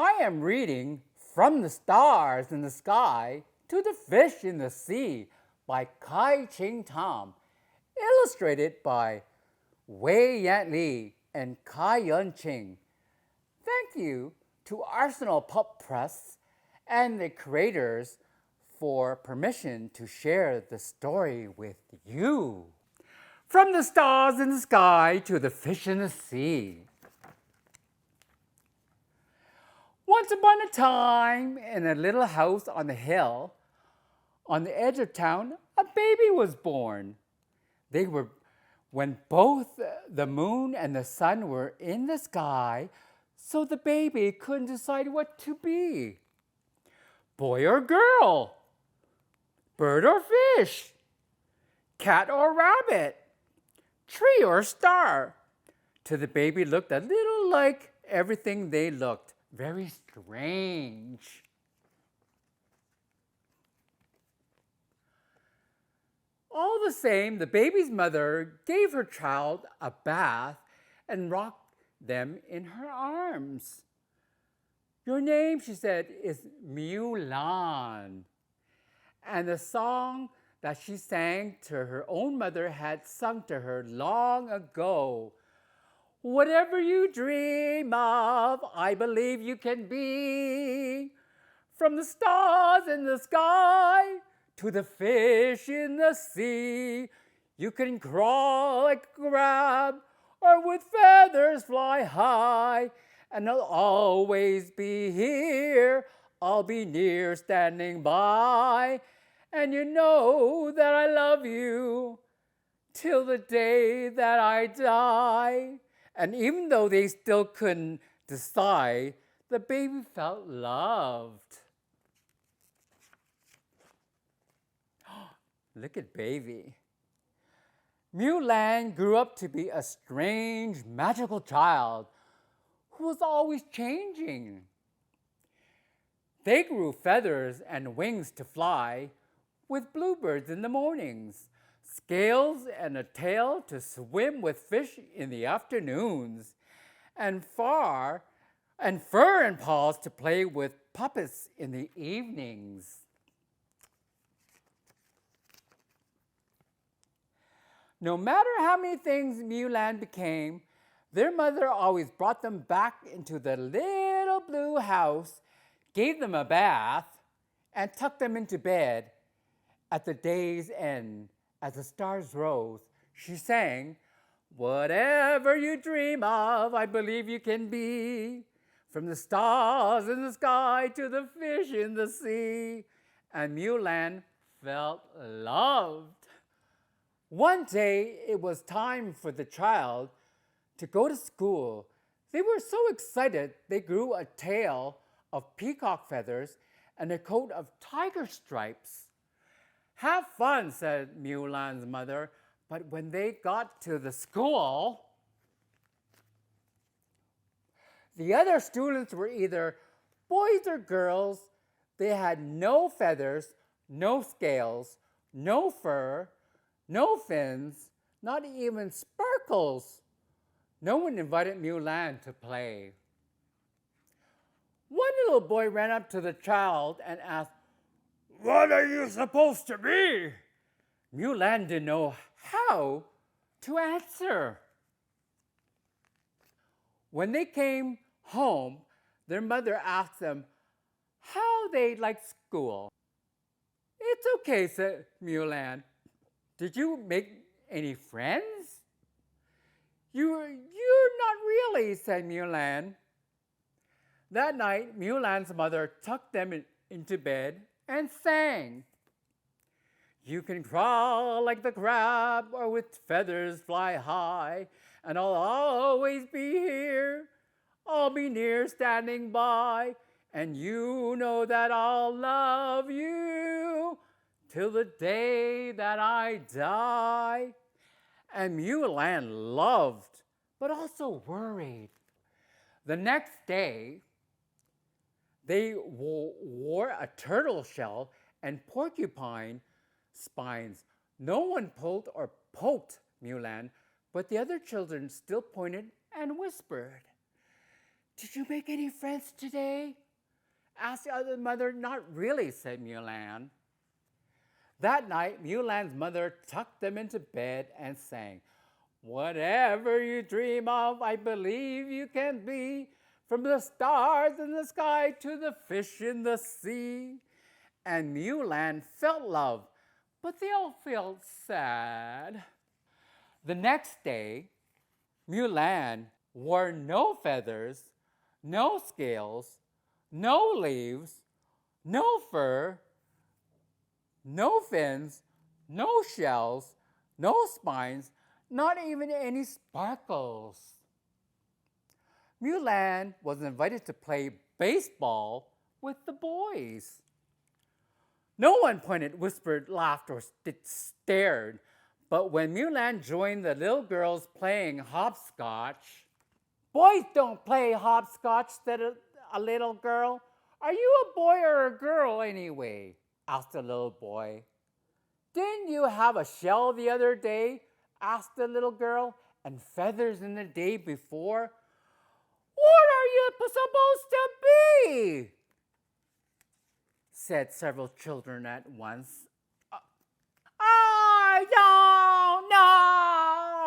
I am reading From the Stars in the Sky to the Fish in the Sea by Kai Ching Tom, illustrated by Wei Yan Li and Kai Yun Ching. Thank you to Arsenal Pup Press and the creators for permission to share the story with you. From the stars in the sky to the fish in the sea. Once upon a time, in a little house on the hill, on the edge of town, a baby was born. They were when both the moon and the sun were in the sky, so the baby couldn't decide what to be. Boy or girl, bird or fish, cat or rabbit, tree or star. To the baby looked a little like everything they looked. Very strange. All the same, the baby's mother gave her child a bath and rocked them in her arms. Your name, she said, is Mulan. And the song that she sang to her own mother had sung to her long ago. Whatever you dream of, I believe you can be. From the stars in the sky to the fish in the sea, you can crawl like a crab or with feathers fly high, and I'll always be here. I'll be near standing by, and you know that I love you till the day that I die. And even though they still couldn't decide, the baby felt loved. Look at baby. Mulan grew up to be a strange, magical child who was always changing. They grew feathers and wings to fly with bluebirds in the mornings, scales and a tail to swim with fish in the afternoons, and fur and paws to play with puppets in the evenings. No matter how many things Mulan became, their mother always brought them back into the little blue house, gave them a bath, and tucked them into bed. At the day's end, as the stars rose, she sang, whatever you dream of, I believe you can be. From the stars in the sky to the fish in the sea. And Mulan felt loved. One day, it was time for the child to go to school. They were so excited, they grew a tail of peacock feathers and a coat of tiger stripes. Have fun, said Mulan's mother, but when they got to the school, the other students were either boys or girls. They had no feathers, no scales, no fur, no fins, not even sparkles. No one invited Mulan to play. One little boy ran up to the child and asked, what are you supposed to be? Mulan didn't know how to answer. When they came home, their mother asked them how they liked school. It's okay, said Mulan. Did you make any friends? You're not really, said Mulan. That night, Mulan's mother tucked them into bed and sang. You can crawl like the crab or with feathers fly high, and I'll always be here. I'll be near standing by, and you know that I'll love you till the day that I die. And Mulan loved, but also worried. The next day, they wore a turtle shell and porcupine spines. No one pulled or poked Mulan, but the other children still pointed and whispered. Did you make any friends today? Asked the other mother. Not really, said Mulan. That night, Mulan's mother tucked them into bed and sang, whatever you dream of, I believe you can be, from the stars in the sky to the fish in the sea. And Mulan felt love, but they all felt sad. The next day, Mulan wore no feathers, no scales, no leaves, no fur, no fins, no shells, no spines, not even any sparkles. Mulan was invited to play baseball with the boys. No one pointed, whispered, laughed, or stared. But when Mulan joined the little girls playing hopscotch, boys don't play hopscotch, said a little girl. Are you a boy or a girl anyway? Asked the little boy. Didn't you have a shell the other day? Asked the little girl. And feathers in the day before? What are you supposed to be? Said several children at once. I don't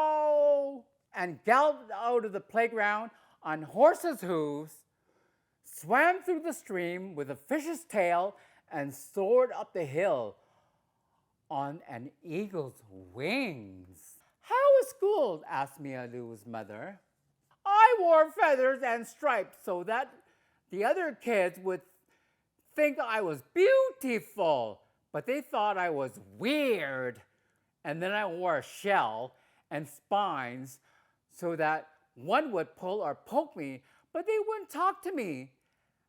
know. And galloped out of the playground on horses' hooves, swam through the stream with a fish's tail, and soared up the hill on an eagle's wings. How was school? Asked Mialu's mother. I wore feathers and stripes so that the other kids would think I was beautiful, but they thought I was weird. And then I wore a shell and spines so that one would pull or poke me, but they wouldn't talk to me.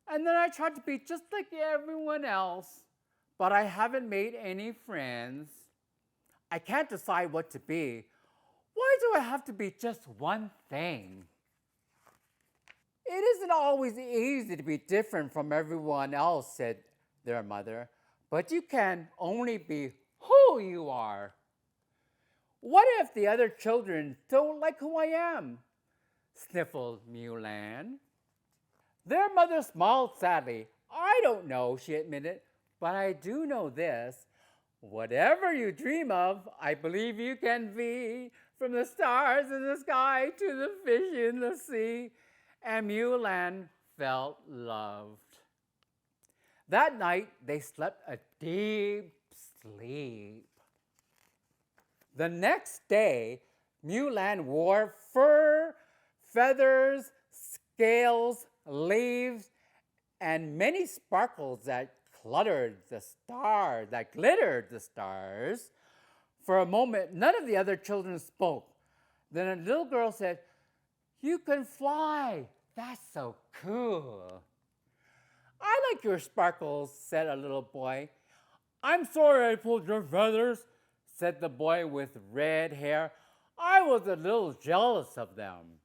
And then I tried to be just like everyone else, but I haven't made any friends. I can't decide what to be. Why do I have to be just one thing? It isn't always easy to be different from everyone else, said their mother, but you can only be who you are. What if the other children don't like who I am? Sniffled Mulan. Their mother smiled sadly. I don't know, she admitted, but I do know this. Whatever you dream of, I believe you can be, from the stars in the sky to the fish in the sea. And Mulan felt loved. That night, they slept a deep sleep. The next day, Mulan wore fur, feathers, scales, leaves, and many sparkles that glittered the stars. For a moment, none of the other children spoke. Then a little girl said, "You can fly. That's so cool." "I like your sparkles," said a little boy. "I'm sorry I pulled your feathers," said the boy with red hair. "I was a little jealous of them."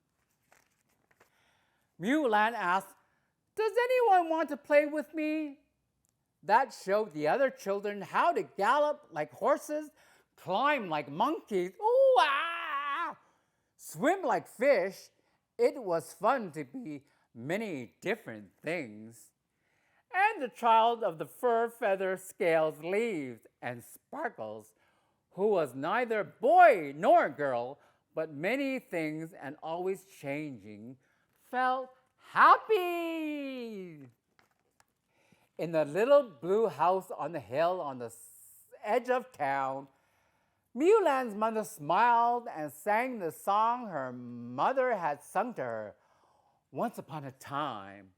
Mulan asked, "Does anyone want to play with me?" That showed the other children how to gallop like horses, climb like monkeys, ooh, ah, swim like fish. It was fun to be many different things. And the child of the fur, feather, scales, leaves, and sparkles, who was neither boy nor girl, but many things and always changing, felt happy. In the little blue house on the hill on the edge of town, Mulan's mother smiled and sang the song her mother had sung to her once upon a time.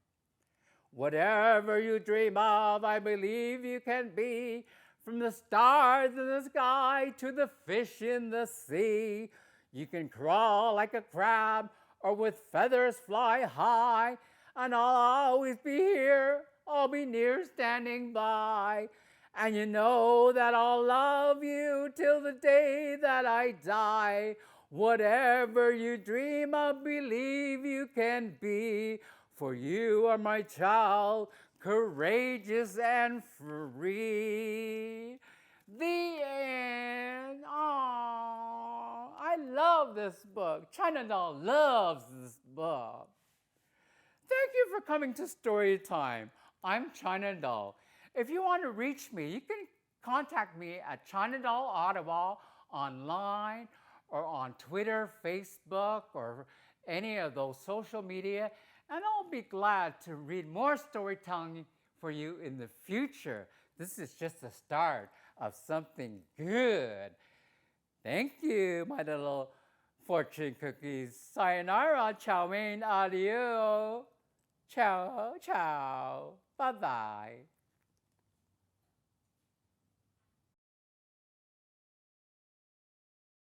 Whatever you dream of, I believe you can be, from the stars in the sky to the fish in the sea. You can crawl like a crab or with feathers fly high, and I'll always be here, I'll be near standing by. And you know that I'll love you till the day that I die. Whatever you dream of, believe you can be, for you are my child, courageous and free. The end. Aww, I love this book. Chinadoll loves this book. Thank you for coming to Story Time. I'm Chinadoll. If you want to reach me, you can contact me at Chinadoll Ottawa online or on Twitter, Facebook, or any of those social media, and I'll be glad to read more storytelling for you in the future. This is just the start of something good. Thank you, my little fortune cookies. Sayonara, ciao mein, adieu. Ciao, ciao. Bye bye.